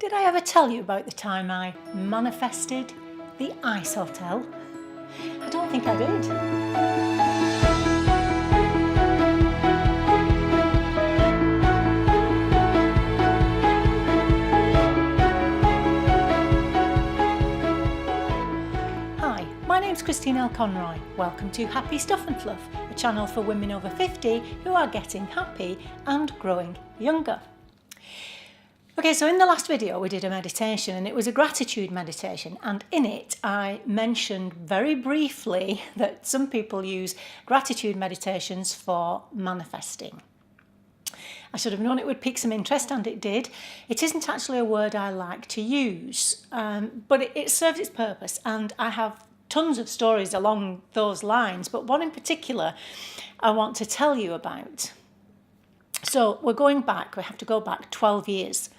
Did I ever tell you about the time I manifested the ice hotel? I don't think I did. Hi, my name's Christine L. Conroy. Welcome to Happy Stuff and Fluff, a channel for women over 50 who are getting happy and growing younger. Okay, so in the last video we did a meditation, and it was a gratitude meditation, and in it I mentioned very briefly that some people use gratitude meditations for manifesting. I should have known it would pique some interest, and it did. It isn't actually a word I like to use, but it serves its purpose, and I have tons of stories along those lines, but one in particular I want to tell you about. So we have to go back 12 years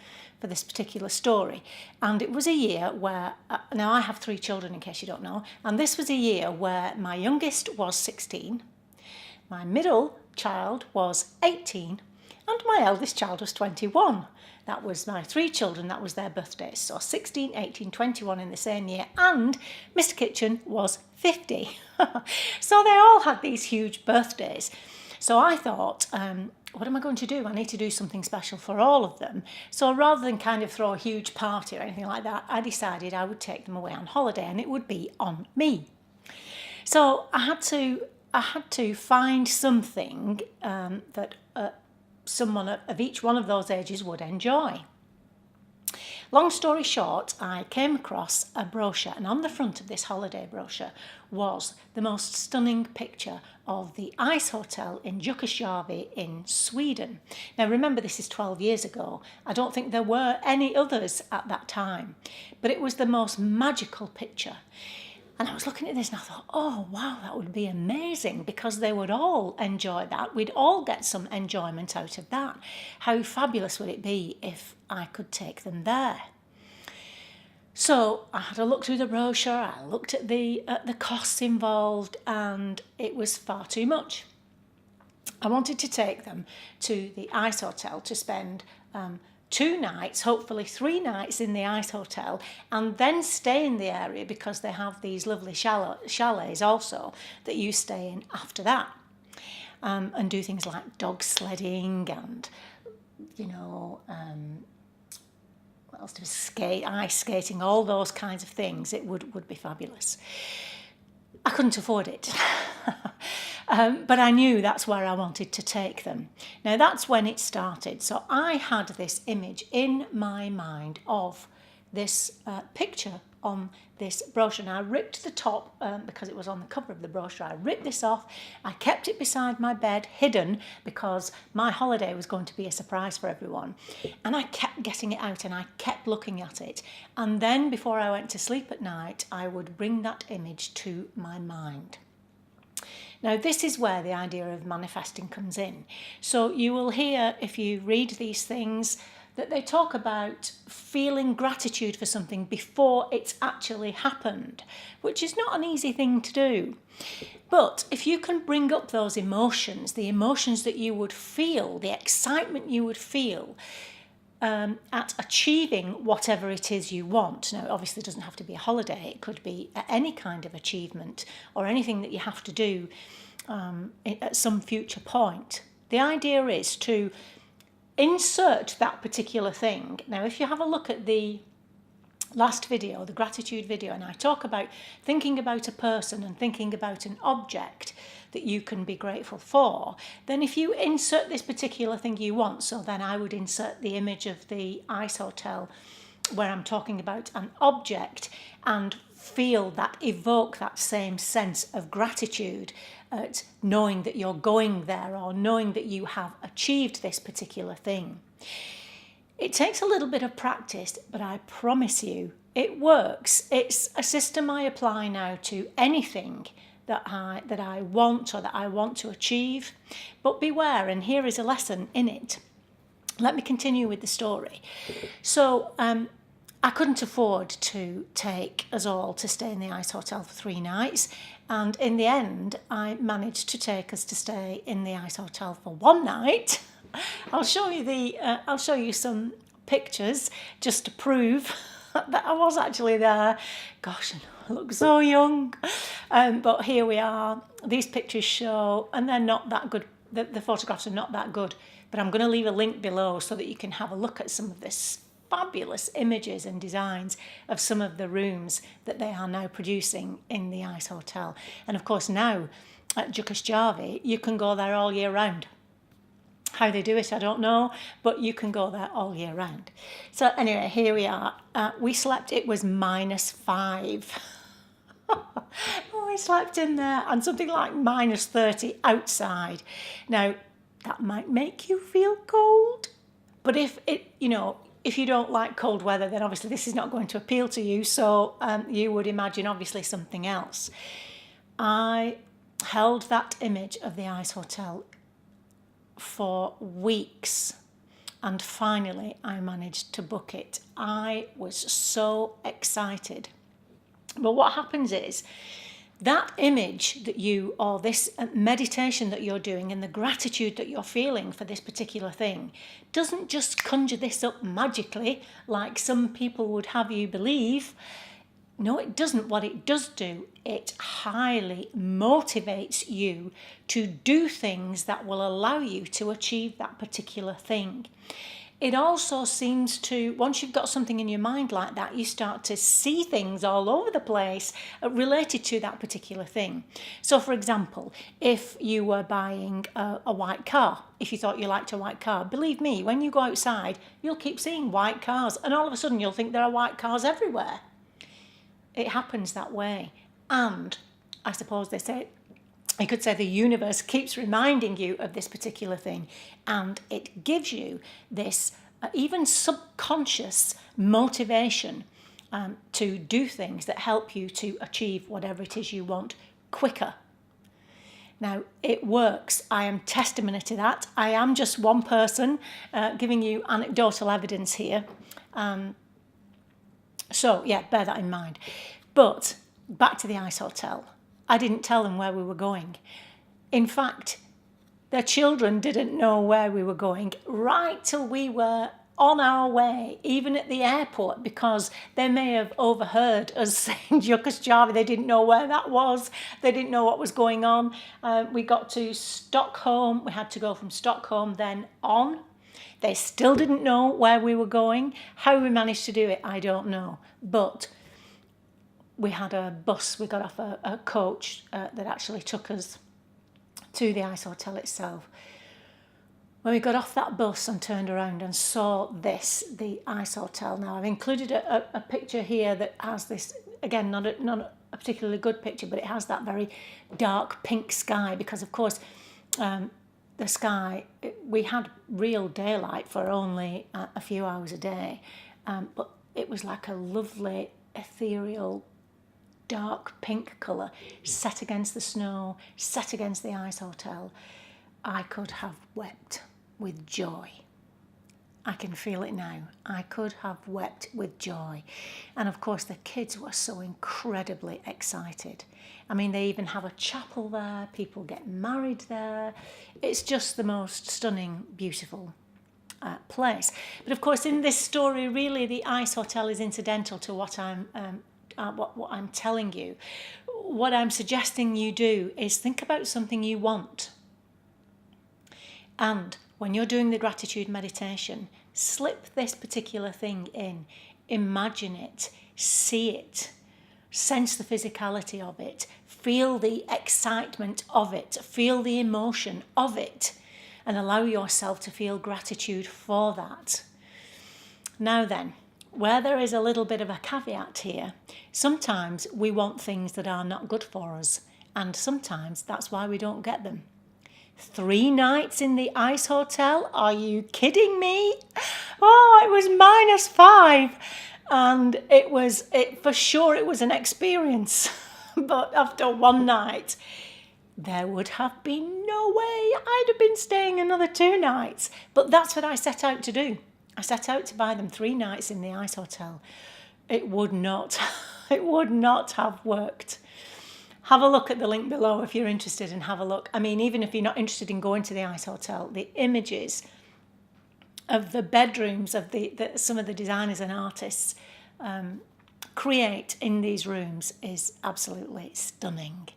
for this particular story. And it was a year where, now I have 3 children in case you don't know, and this was a year where my youngest was 16, my middle child was 18, and my eldest child was 21. That was my 3 children, that was their birthdays. So 16, 18, 21 in the same year, and Mr. Kitchen was 50. So they all had these huge birthdays. So I thought, what am I going to do? I need to do something special for all of them. So rather than kind of throw a huge party or anything like that, I decided I would take them away on holiday, and it would be on me. So I had to find something that someone of each one of those ages would enjoy. Long story short, I came across a brochure, and on the front of this holiday brochure was the most stunning picture of the ice hotel in Jukkasjärvi in Sweden. Now remember, this is 12 years ago. I don't think there were any others at that time, but it was the most magical picture. And I was looking at this and I thought, oh wow, that would be amazing, because they would all enjoy that. We'd all get some enjoyment out of that. How fabulous would it be if I could take them there? So I had a look through the brochure, I looked at the costs involved, and it was far too much. I wanted to take them to the ice hotel to spend 2 nights, hopefully 3 nights in the ice hotel, and then stay in the area, because they have these lovely chalets also that you stay in after that, and do things like dog sledding and, what else do we ice skating, all those kinds of things. It would be fabulous. I couldn't afford it. But I knew that's where I wanted to take them. Now that's when it started. So I had this image in my mind of this picture on this brochure. And I ripped the top, because it was on the cover of the brochure, I ripped this off. I kept it beside my bed, hidden, because my holiday was going to be a surprise for everyone. And I kept getting it out, and I kept looking at it. And then before I went to sleep at night, I would bring that image to my mind. Now this is where the idea of manifesting comes in. So you will hear, if you read these things, that they talk about feeling gratitude for something before it's actually happened, which is not an easy thing to do. But if you can bring up those emotions, the emotions that you would feel, the excitement you would feel at achieving whatever it is you want. Now, obviously it doesn't have to be a holiday. It could be any kind of achievement or anything that you have to do at some future point. The idea is to insert that particular thing. Now, if you have a look at the last video, the gratitude video, and I talk about thinking about a person and thinking about an object that you can be grateful for, then if you insert this particular thing you want, so then I would insert the image of the ice hotel where I'm talking about an object, and feel that, evoke that same sense of gratitude at knowing that you're going there, or knowing that you have achieved this particular thing. It takes a little bit of practice, but I promise you it works. It's a system I apply now to anything that I want, or that I want to achieve. But beware, and here is a lesson in it. Let me continue with the story. So I couldn't afford to take us all to stay in the ice hotel for 3 nights, and in the end I managed to take us to stay in the ice hotel for 1 night. I'll show you some pictures just to prove that I was actually there. Gosh, I look so young. But here we are. These pictures show, and they're not that good. The photographs are not that good. But I'm going to leave a link below so that you can have a look at some of this fabulous images and designs of some of the rooms that they are now producing in the Ice Hotel. And of course now at Abestudio, you can go there all year round. How they do it, I don't know, but you can go there all year round. So anyway, here we are. We slept, it was -5. We slept in there, and something like -30 outside. Now, that might make you feel cold, but if you don't like cold weather, then obviously this is not going to appeal to you, so you would imagine obviously something else. I held that image of the Ice Hotel for weeks, and finally I managed to book it. I was so excited. But what happens is that image that you, or this meditation that you're doing, and the gratitude that you're feeling for this particular thing doesn't just conjure this up magically like some people would have you believe. No, it doesn't. What it does do, it highly motivates you to do things that will allow you to achieve that particular thing. It also seems to, once you've got something in your mind like that, you start to see things all over the place related to that particular thing. So, for example, if you were buying a white car, if you thought you liked a white car, believe me, when you go outside, you'll keep seeing white cars, and all of a sudden you'll think there are white cars everywhere. It happens that way. And I suppose they say, you could say the universe keeps reminding you of this particular thing, and it gives you this even subconscious motivation to do things that help you to achieve whatever it is you want quicker. Now, it works. I am testimony to that. I am just one person giving you anecdotal evidence here. So, yeah, bear that in mind. But back to the Ice Hotel. I didn't tell them where we were going. In fact, their children didn't know where we were going right till we were on our way, even at the airport, because they may have overheard us saying Abestudio. They didn't know where that was. They didn't know what was going on. We got to Stockholm. We had to go from Stockholm then on. They still didn't know where we were going. How we managed to do it, I don't know. But we had a bus. We got off a coach that actually took us to the Ice Hotel itself. When we got off that bus and turned around and saw this, the Ice Hotel. Now, I've included a picture here that has this, again, not a particularly good picture, but it has that very dark pink sky because, of course, the sky, we had real daylight for only a few hours a day, but it was like a lovely, ethereal, dark pink colour set against the snow, set against the Ice Hotel. I could have wept with joy. I can feel it now. I could have wept with joy. And of course the kids were so incredibly excited. I mean, they even have a chapel there, people get married there. It's just the most stunning, beautiful place. But of course in this story, really the Ice Hotel is incidental to what I'm telling you. What I'm suggesting you do is think about something you want. And when you're doing the gratitude meditation, slip this particular thing in. Imagine it, see it, sense the physicality of it, feel the excitement of it, feel the emotion of it, and allow yourself to feel gratitude for that. Now then, where there is a little bit of a caveat here, sometimes we want things that are not good for us, and sometimes that's why we don't get them. 3 nights in the Ice Hotel? Are you kidding me? Oh, it was -5, and for sure it was an experience. But after 1 night, there would have been no way I'd have been staying another 2 nights. But that's what I set out to do. I set out to buy them 3 nights in the Ice Hotel. It would not have worked. Have a look at the link below if you're interested, and have a look. I mean, even if you're not interested in going to the Ice Hotel, the images the bedrooms of some of the designers and artists create in these rooms is absolutely stunning.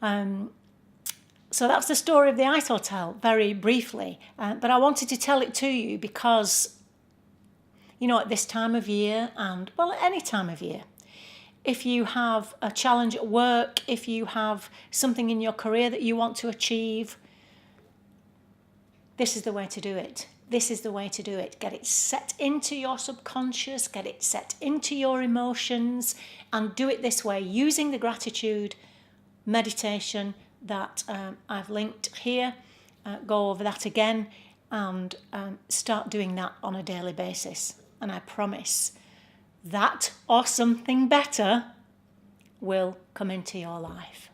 So that's the story of the Ice Hotel, very briefly. But I wanted to tell it to you because, you know, at this time of year, and well, at any time of year, if you have a challenge at work, if you have something in your career that you want to achieve, this is the way to do it. This is the way to do it. Get it set into your subconscious, get it set into your emotions, and do it this way using the gratitude meditation that I've linked here. Go over that again and start doing that on a daily basis. And I promise that or something better will come into your life.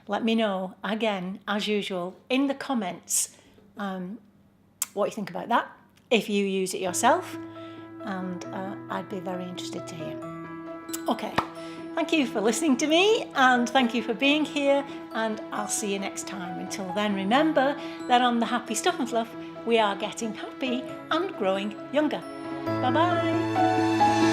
Let me know, again, as usual, in the comments what you think about that, if you use it yourself, and I'd be very interested to hear. Okay, thank you for listening to me, and thank you for being here, and I'll see you next time. Until then, remember that on the Happy Stuff and Fluff, we are getting happy and growing younger. Bye-bye.